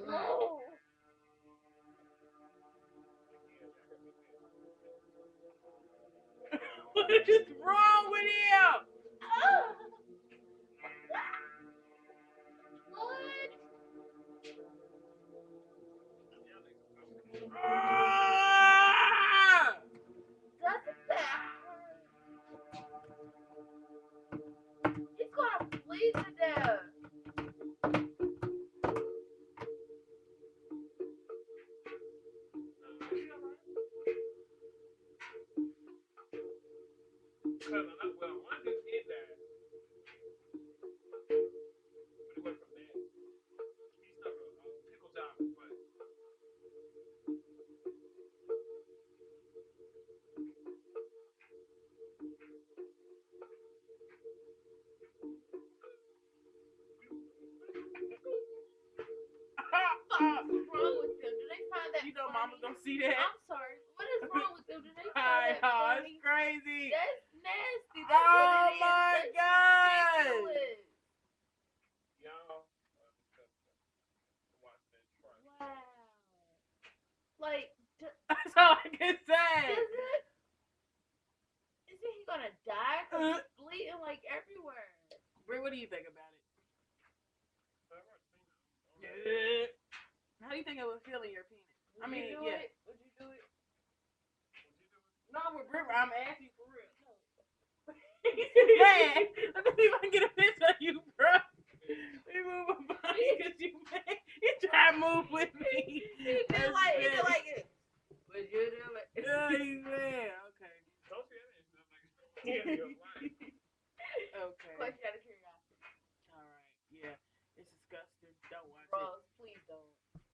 No. What is wrong with him? What? Ah! Doesn't that hurt? He's gonna bleed to death. Well, one dude did that. But it went from there. He stuck a pickle top in his butt. What's wrong with them? Do they find that You know, funny? mama's gonna see that. I'm sorry. What is wrong with them? Do they find Hi, that funny? it's crazy. That's nasty. That's Oh what it is. my That's God. ridiculous. Y'all, watch that try. Wow. Like, That's all I can say. is it? Isn't he gonna die? Cause he's bleeding like everywhere. Brie, what do you think about it? Yeah. How do you think it would feel in your penis? Would you do it? Would you do it? No, with Brie, I'm asking you for real. No. Man, let me see if I can get a picture of you, bro. Let me move my body because you try to move with me. He did like it. Would you do it? Yeah, he's mad. Okay. Don't say that. Okay. Question out of curiosity. All right. Yeah. It's disgusting. Don't watch Bros, please don't.